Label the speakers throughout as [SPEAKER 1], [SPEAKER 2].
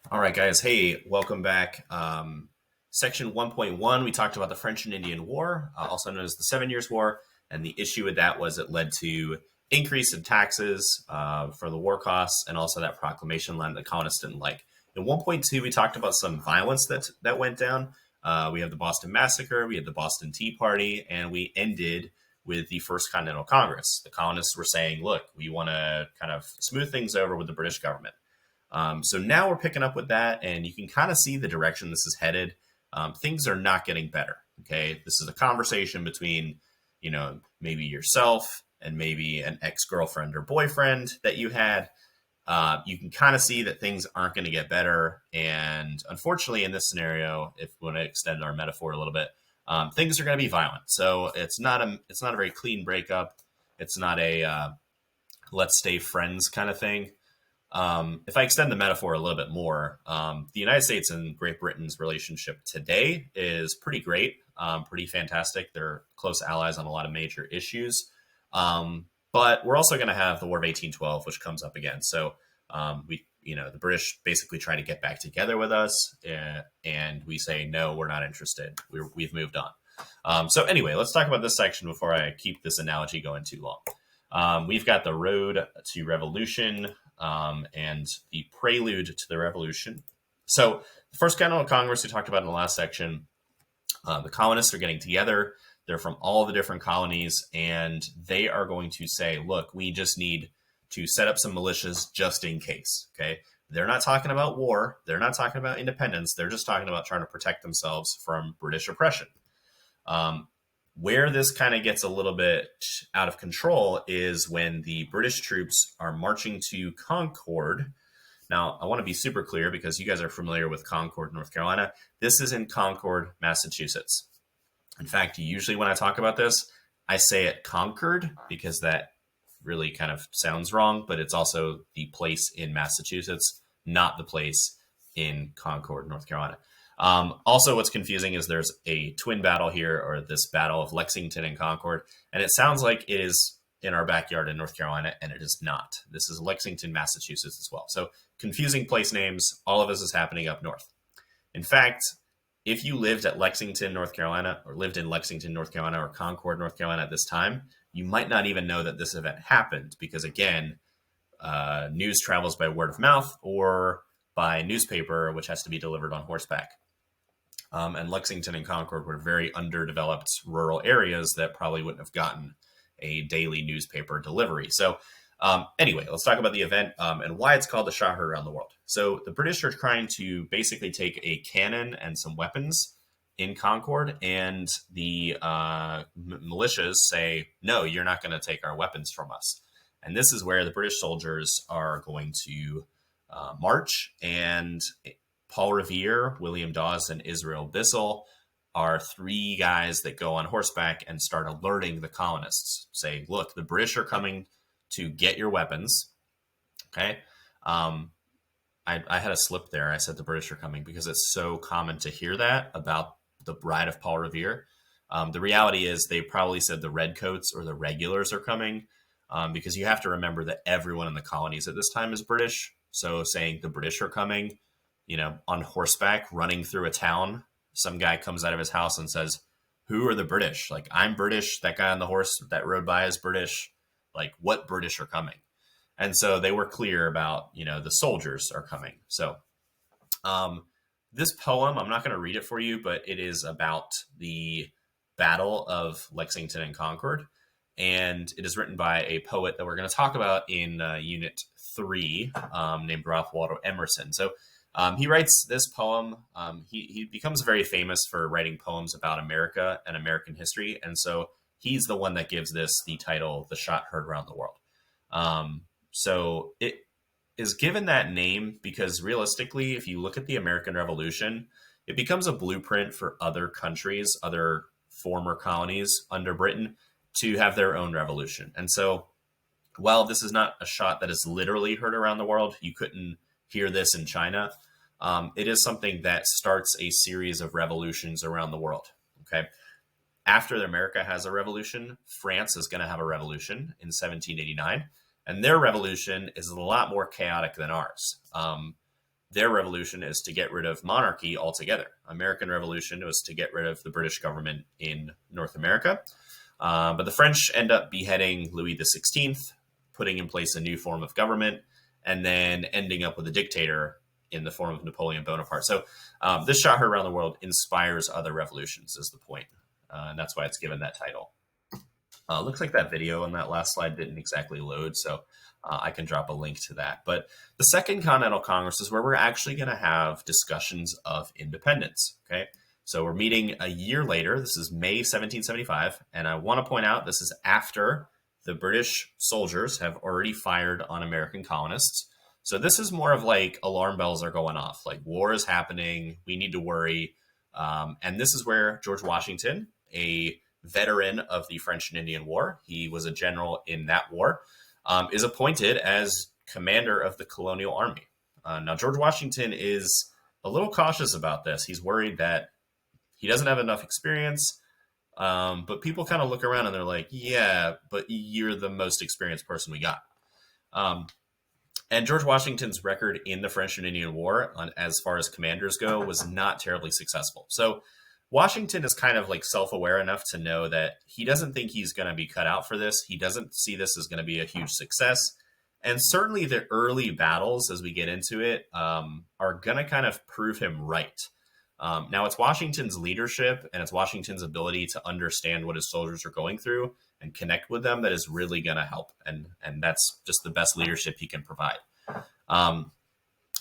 [SPEAKER 1] All right, guys. Hey, welcome back. Section 1.1, we talked about the French and Indian War, also known as the Seven Years' War. And the issue with that was it led to increase in taxes for the war costs and also that proclamation line the colonists didn't like. In 1.2, we talked about some violence that went down. We have the Boston Massacre, we had the Boston Tea Party, and we ended with the First Continental Congress. The colonists were saying, look, we want to kind of smooth things over with the British government. So now we're picking up with that, and you can kind of see the direction this is headed. Things are not getting better. Okay, this is a conversation between, maybe yourself and maybe an ex-girlfriend or boyfriend that you had. You can kind of see that things aren't going to get better, and unfortunately, in this scenario, if we want to extend our metaphor a little bit, things are going to be violent. So it's not a very clean breakup. It's not a let's stay friends kind of thing. If I extend the metaphor a little bit more, the United States and Great Britain's relationship today is pretty great, pretty fantastic. They're close allies on a lot of major issues. But we're also going to have the War of 1812, which comes up again. So the British basically try to get back together with us, and we say, no, we're not interested. We've moved on. So anyway, let's talk about this section before I keep this analogy going too long. We've got the road to revolution, and the prelude to the revolution. So the First Continental Congress we talked about in the last section, the colonists are getting together. They're from all the different colonies, and they are going to say, look, we just need to set up some militias just in case. Okay. They're not talking about war. They're not talking about independence. They're just talking about trying to protect themselves from British oppression. Where this kind of gets a little bit out of control is when the British troops are marching to Concord. Now, I want to be super clear because you guys are familiar with Concord, North Carolina. This is in Concord, Massachusetts. In fact, usually when I talk about this, I say it Concord because that really kind of sounds wrong, but it's also the place in Massachusetts, not the place in Concord, North Carolina. Also, what's confusing is there's a twin battle here, or this battle of Lexington and Concord, and it sounds like it is in our backyard in North Carolina, and it is not. This is Lexington, Massachusetts as well. So confusing place names. All of this is happening up north. In fact, if you lived at Lexington, North Carolina, or lived in Lexington, North Carolina, or Concord, North Carolina at this time, you might not even know that this event happened because, again, news travels by word of mouth or by newspaper, which has to be delivered on horseback. And Lexington and Concord were very underdeveloped rural areas that probably wouldn't have gotten a daily newspaper delivery. So anyway, let's talk about the event and why it's called the Shot Heard Around the World. So the British are trying to basically take a cannon and some weapons in Concord, and the militias say, no, you're not going to take our weapons from us. And this is where the British soldiers are going to march, and Paul Revere, William Dawes, and Israel Bissell are three guys that go on horseback and start alerting the colonists, saying, look, the British are coming to get your weapons. Okay. I had a slip there. I said the British are coming because it's so common to hear that about the bride of Paul Revere. The reality is they probably said the redcoats or the regulars are coming, because you have to remember that everyone in the colonies at this time is British. So saying the British are coming, on horseback running through a town, some guy comes out of his house and says, who are the British? Like, I'm British. That guy on the horse that rode by is British. Like, what British are coming? And so they were clear about, the soldiers are coming. So this poem, I'm not going to read it for you, but it is about the Battle of Lexington and Concord. And it is written by a poet that we're going to talk about in Unit 3, named Ralph Waldo Emerson. So he writes this poem. He becomes very famous for writing poems about America and American history. And so he's the one that gives this the title, The Shot Heard Around the World. So it is given that name because realistically, if you look at the American Revolution, it becomes a blueprint for other countries, other former colonies under Britain to have their own revolution. And so while this is not a shot that is literally heard around the world, you couldn't hear this in China. It is something that starts a series of revolutions around the world. Okay. After America has a revolution, France is going to have a revolution in 1789. And their revolution is a lot more chaotic than ours. Their revolution is to get rid of monarchy altogether. American Revolution was to get rid of the British government in North America. But the French end up beheading Louis XVI, putting in place a new form of government, and then ending up with a dictator in the form of Napoleon Bonaparte. So this shot heard around the world inspires other revolutions, is the point. And that's why it's given that title. Looks like that video on that last slide didn't exactly load, so I can drop a link to that. But the Second Continental Congress is where we're actually going to have discussions of independence. Okay, so we're meeting a year later. This is May 1775, and I want to point out this is after the British soldiers have already fired on American colonists. So this is more of like alarm bells are going off, like war is happening, we need to worry. And this is where George Washington, a veteran of the French and Indian War, he was a general in that war, is appointed as commander of the colonial army. Now, George Washington is a little cautious about this. He's worried that he doesn't have enough experience, but people kind of look around and they're like, yeah, but you're the most experienced person we got. And George Washington's record in the French and Indian War, as far as commanders go, was not terribly successful. So Washington is kind of like self-aware enough to know that he doesn't think he's going to be cut out for this. He doesn't see this as going to be a huge success. And certainly the early battles, as we get into it, are going to kind of prove him right. Now, it's Washington's leadership and it's Washington's ability to understand what his soldiers are going through and connect with them that is really going to help. And that's just the best leadership he can provide.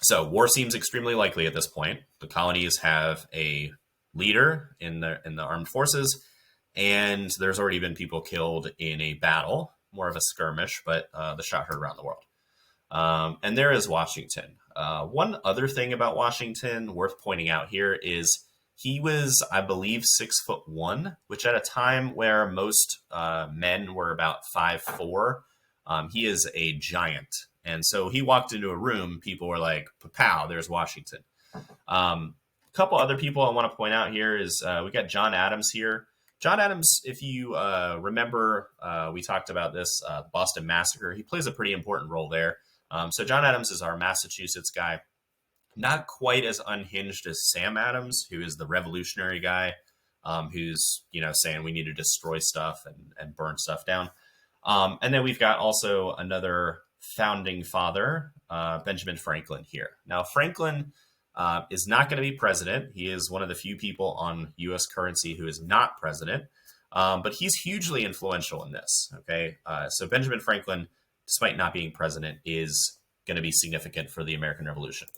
[SPEAKER 1] So war seems extremely likely at this point. The colonies have a leader in the armed forces, and there's already been people killed in a battle, more of a skirmish, but the shot heard around the world. And there is Washington. One other thing about Washington worth pointing out here is he was, I believe, 6'1", which at a time where most men were about 5'4", he is a giant. And so he walked into a room, people were like, pow, there's Washington. A couple other people I want to point out here is we got John Adams here. John Adams, if you remember, we talked about this Boston Massacre. He plays a pretty important role there. So John Adams is our Massachusetts guy. Not quite as unhinged as Sam Adams, who is the revolutionary guy, who's saying we need to destroy stuff and burn stuff down. And then we've got also another founding father, Benjamin Franklin here. Now, Franklin is not going to be president. He is one of the few people on U.S. currency who is not president, but he's hugely influential in this. Okay, so Benjamin Franklin, despite not being president, is going to be significant for the American Revolution.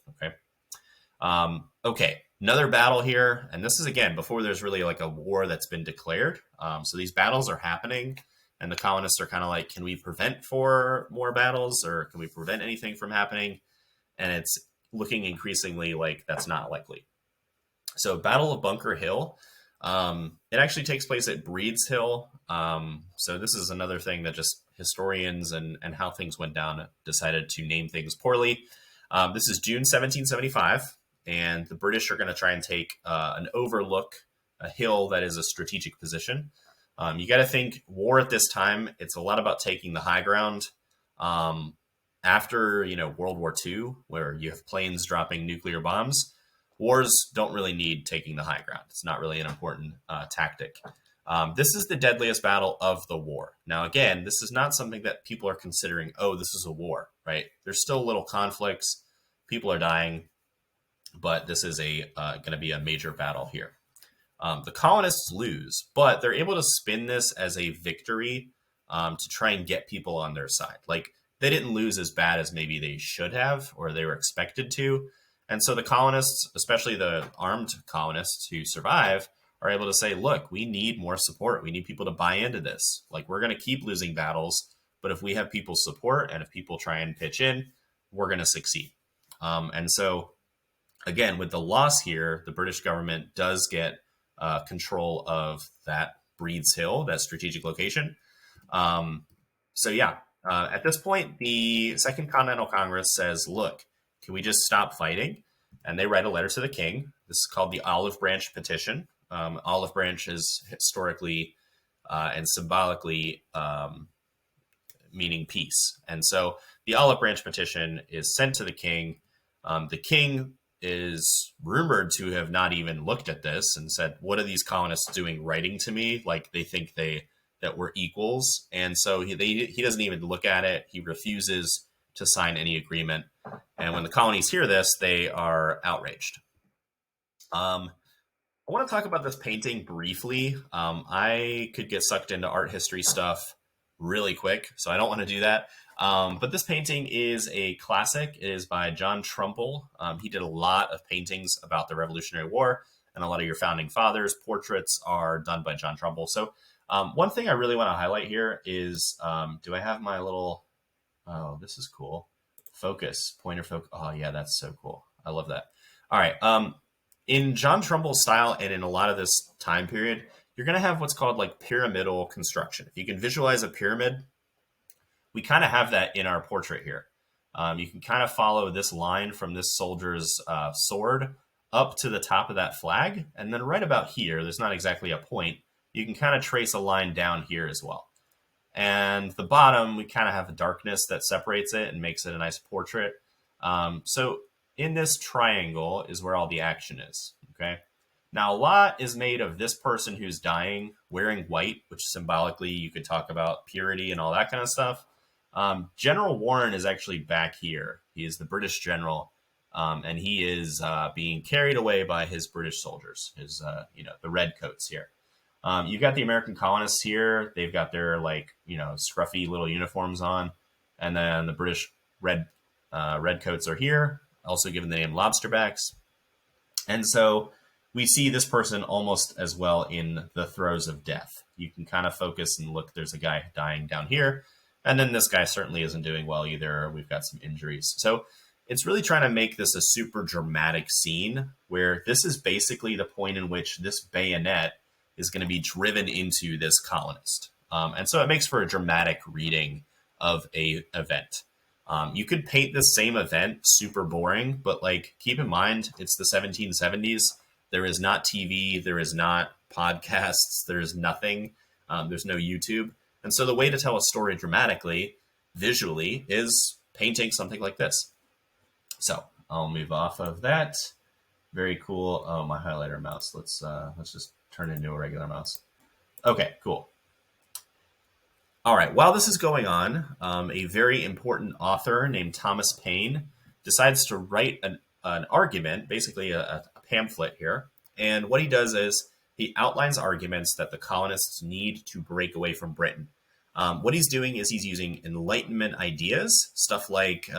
[SPEAKER 1] Okay, another battle here, and this is again before there's really like a war that's been declared. So these battles are happening, and the colonists are kind of like, can we prevent for more battles, or can we prevent anything from happening? And it's looking increasingly like that's not likely. So Battle of Bunker Hill, it actually takes place at Breed's Hill. So this is another thing that just historians and how things went down decided to name things poorly. This is June 1775, and the British are going to try and take an overlook, a hill that is a strategic position. You got to think war at this time, it's a lot about taking the high ground. After World War II, where you have planes dropping nuclear bombs, wars don't really need taking the high ground. It's not really an important tactic. This is the deadliest battle of the war. Now, again, this is not something that people are considering, oh, this is a war, right? There's still little conflicts. People are dying, but this is going to be a major battle here. The colonists lose, but they're able to spin this as a victory to try and get people on their side. Like, they didn't lose as bad as maybe they should have or they were expected to. And so the colonists, especially the armed colonists who survive, are able to say, look, we need more support. We need people to buy into this. Like, we're going to keep losing battles, but if we have people's support and if people try and pitch in, we're going to succeed. And so, again, with the loss here, the British government does get control of that Breed's Hill, that strategic location. At this point, the Second Continental Congress says, look, can we just stop fighting? And they write a letter to the king. This is called the Olive Branch Petition. Olive Branch is historically and symbolically meaning peace. And so the Olive Branch Petition is sent to the king. The king is rumored to have not even looked at this and said, "What are these colonists doing writing to me? Like they think that we're equals." And so he doesn't even look at it. He refuses to sign any agreement. And when the colonies hear this, they are outraged. I want to talk about this painting briefly. I could get sucked into art history stuff really quick, so I don't want to do that. But this painting is a classic. It is by John Trumbull. He did a lot of paintings about the Revolutionary War, and a lot of your founding fathers' portraits are done by John Trumbull. So one thing I really want to highlight here is, do I have my little, oh, this is cool. Focus, pointer focus. Oh yeah, that's so cool. I love that. All right. In John Trumbull's style and in a lot of this time period, you're going to have what's called like pyramidal construction. If you can visualize a pyramid, we kind of have that in our portrait here. You can kind of follow this line from this soldier's sword up to the top of that flag. And then right about here, there's not exactly a point. You can kind of trace a line down here as well. And the bottom, we kind of have a darkness that separates it and makes it a nice portrait. So in this triangle is where all the action is, okay? Now, a lot is made of this person who's dying wearing white, which symbolically you could talk about purity and all that kind of stuff. General Warren is actually back here. He is the British general, and he is being carried away by his British soldiers, his, the red coats here. You've got the American colonists here. They've got their scruffy little uniforms on, and then the British red coats are here, also given the name lobsterbacks. And so we see this person almost as well in the throes of death. You can kind of focus and look, there's a guy dying down here. And then this guy certainly isn't doing well either. We've got some injuries. So it's really trying to make this a super dramatic scene where this is basically the point in which this bayonet is going to be driven into this colonist. And so it makes for a dramatic reading of a event. You could paint the same event super boring, but keep in mind, it's the 1770s. There is not TV. There is not podcasts. There is nothing. There's no YouTube. And so the way to tell a story dramatically, visually, is painting something like this. So I'll move off of that. Very cool. Oh, my highlighter mouse. Let's just turn into a regular mouse. Okay, cool. All right. While this is going on, a very important author named Thomas Paine decides to write an argument, basically a pamphlet here. And what he does is he outlines arguments that the colonists need to break away from Britain. What he's doing is he's using Enlightenment ideas, stuff like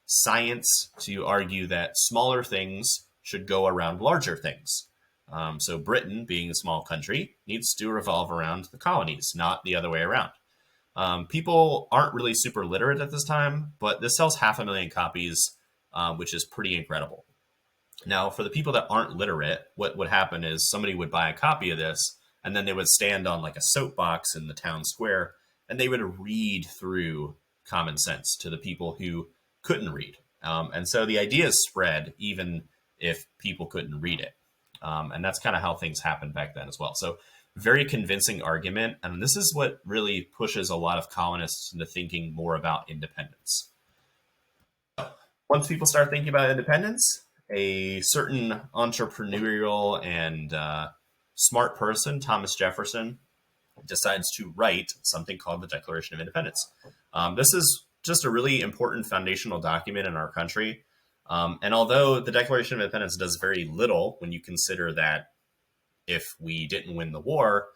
[SPEAKER 1] science, to argue that smaller things should go around larger things. So Britain, being a small country, needs to revolve around the colonies, not the other way around. People aren't really super literate at this time, but this sells 500,000 copies, which is pretty incredible. Now, for the people that aren't literate, what would happen is somebody would buy a copy of this, and then they would stand on a soapbox in the town square, and they would read through common sense to the people who couldn't read. And so the ideas spread even if people couldn't read it. And that's kind of how things happened back then as well. So very convincing argument. And this is what really pushes a lot of colonists into thinking more about independence. Once people start thinking about independence, a certain entrepreneurial and smart person, Thomas Jefferson, decides to write something called the Declaration of Independence. This is just a really important foundational document in our country. And although the Declaration of Independence does very little when you consider that if we didn't win the war,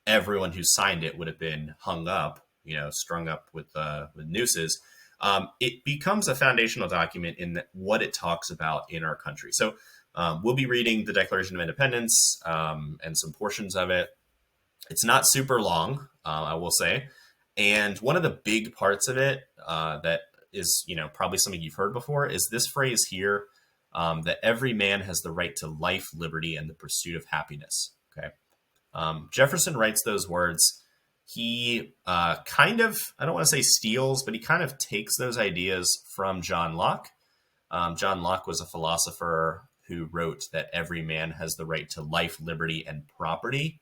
[SPEAKER 1] everyone who signed it would have been hung up, strung up with nooses. It becomes a foundational document in what it talks about in our country. So we'll be reading the Declaration of Independence and some portions of it. It's not super long, I will say. And one of the big parts of it that is, probably something you've heard before is this phrase here, that every man has the right to life, liberty, and the pursuit of happiness. Okay. Jefferson writes those words. He kind of, I don't want to say steals, but he kind of takes those ideas from John Locke. John Locke was a philosopher who wrote that every man has the right to life, liberty, and property.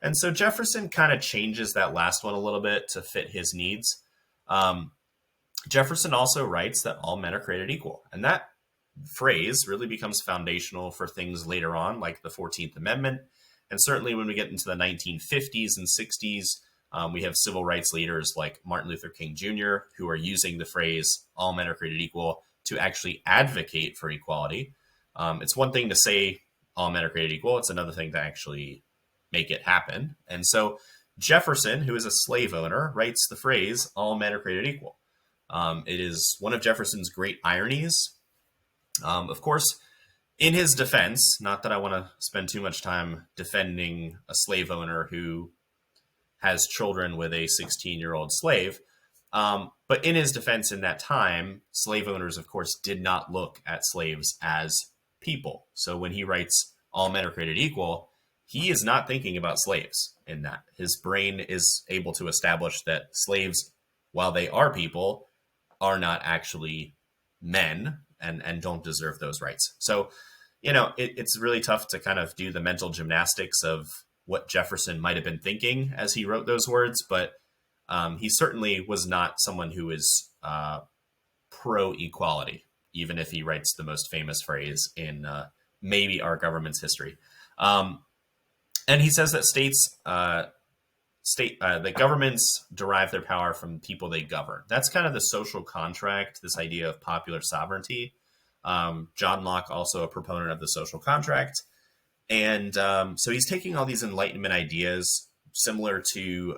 [SPEAKER 1] And so Jefferson kind of changes that last one a little bit to fit his needs. Jefferson also writes that all men are created equal. And that phrase really becomes foundational for things later on, like the 14th Amendment. And certainly when we get into the 1950s and 60s, we have civil rights leaders like Martin Luther King Jr., who are using the phrase all men are created equal to actually advocate for equality. It's one thing to say all men are created equal. It's another thing to actually make it happen. And so Jefferson, who is a slave owner, writes the phrase all men are created equal. It is one of Jefferson's great ironies. Of course, in his defense, not that I want to spend too much time defending a slave owner who has children with a 16-year-old slave, but in his defense in that time, slave owners, of course, did not look at slaves as people. So when he writes all men are created equal, he is not thinking about slaves in that. His brain is able to establish that slaves, while they are people, are not actually men and don't deserve those rights. So, it's really tough to kind of do the mental gymnastics of what Jefferson might have been thinking as he wrote those words, but he certainly was not someone who is pro-equality, even if he writes the most famous phrase in maybe our government's history. And he says that that governments derive their power from people they govern. That's kind of the social contract, this idea of popular sovereignty. John Locke, also a proponent of the social contract. And so he's taking all these Enlightenment ideas, similar to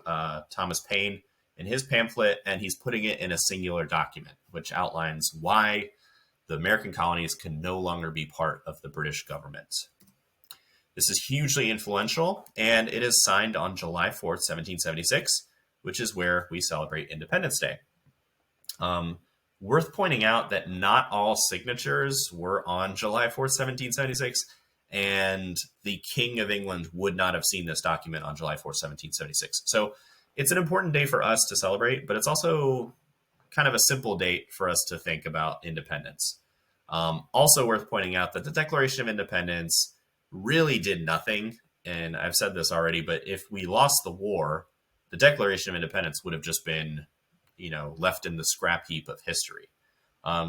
[SPEAKER 1] Thomas Paine in his pamphlet, and he's putting it in a singular document, which outlines why the American colonies can no longer be part of the British government. This is hugely influential, and it is signed on July 4th, 1776, which is where we celebrate Independence Day. Worth pointing out that not all signatures were on July 4th, 1776, and the King of England would not have seen this document on July 4th, 1776. So it's an important day for us to celebrate, but it's also kind of a simple date for us to think about independence. Also worth pointing out that the Declaration of Independence really did nothing. And I've said this already, but if we lost the war, the Declaration of Independence would have just been, left in the scrap heap of history.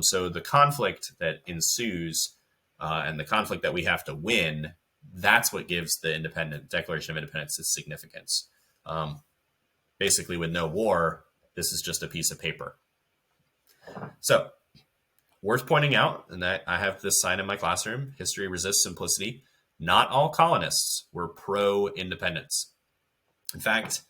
[SPEAKER 1] So the conflict that ensues and the conflict that we have to win, that's what gives the Declaration of Independence its significance. Basically, with no war, this is just a piece of paper. So worth pointing out, and that I have this sign in my classroom, history resists simplicity. Not all colonists were pro-independence. In fact,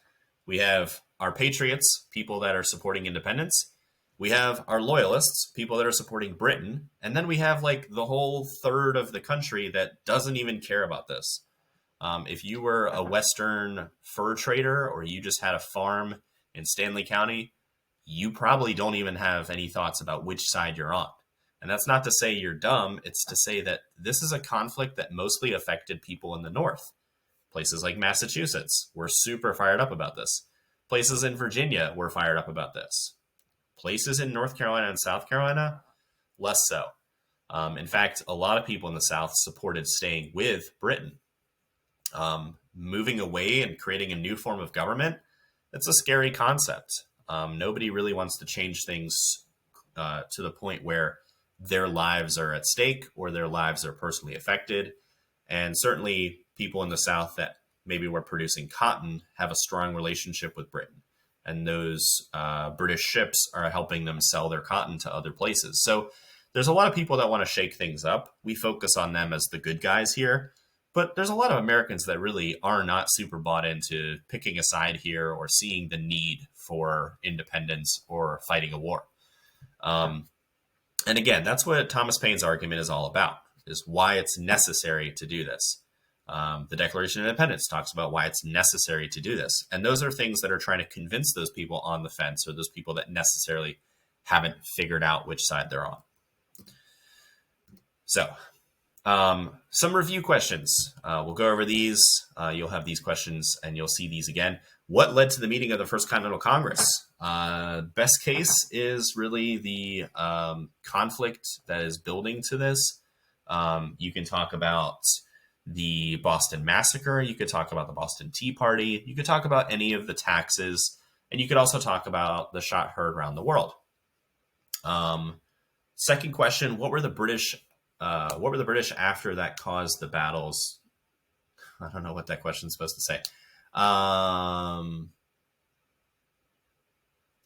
[SPEAKER 1] we have our patriots, people that are supporting independence. We have our loyalists, people that are supporting Britain. And then we have the whole third of the country that doesn't even care about this. If you were a Western fur trader or you just had a farm in Stanley County, you probably don't even have any thoughts about which side you're on. And that's not to say you're dumb. It's to say that this is a conflict that mostly affected people in the North. Places like Massachusetts were super fired up about this. Places in Virginia were fired up about this. Places in North Carolina and South Carolina, less so. In fact, a lot of people in the South supported staying with Britain. Moving away and creating a new form of government, that's a scary concept. Nobody really wants to change things to the point where their lives are at stake or their lives are personally affected. And certainly people in the South that maybe were producing cotton have a strong relationship with Britain. And those British ships are helping them sell their cotton to other places. So there's a lot of people that want to shake things up. We focus on them as the good guys here. But there's a lot of Americans that really are not super bought into picking a side here or seeing the need for independence or fighting a war. And again, that's what Thomas Paine's argument is all about, is why it's necessary to do this. The Declaration of Independence talks about why it's necessary to do this. And those are things that are trying to convince those people on the fence or those people that necessarily haven't figured out which side they're on. So some review questions. We'll go over these. You'll have these questions and you'll see these again. What led to the meeting of the First Continental Congress? Best case is really the conflict that is building to this. You can talk about the Boston Massacre. You could talk about the Boston Tea Party. You could talk about any of the taxes. And you could also talk about the shot heard around the world. Second question, what were the British what were the British after that caused the battles? I don't know what that question's supposed to say.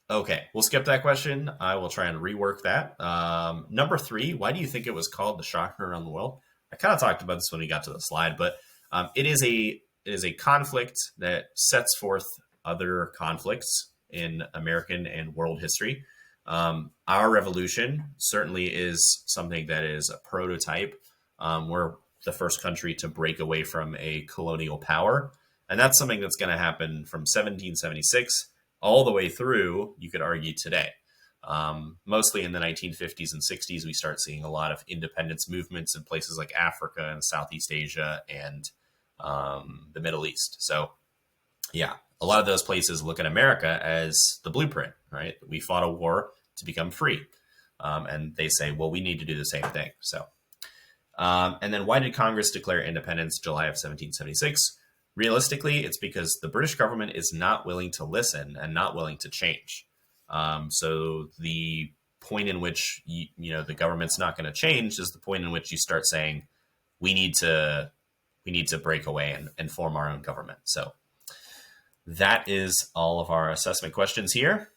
[SPEAKER 1] Okay, we'll skip that question. I will try and rework that. Number 3, why do you think it was called the Shock around the world? I kind of talked about this when we got to the slide, but it is a conflict that sets forth other conflicts in American and world history. Our revolution certainly is something that is a prototype. We're the first country to break away from a colonial power. And that's something that's going to happen from 1776 all the way through, you could argue, today. Mostly in the 1950s and 60s, we start seeing a lot of independence movements in places like Africa and Southeast Asia and the Middle East. So, yeah, a lot of those places look at America as the blueprint, right? We fought a war to become free. And they say, well, we need to do the same thing. So, and then why did Congress declare independence July of 1776? Realistically, it's because the British government is not willing to listen and not willing to change. So the point in which the government's not going to change is the point in which you start saying we need to break away and form our own government. So that is all of our assessment questions here.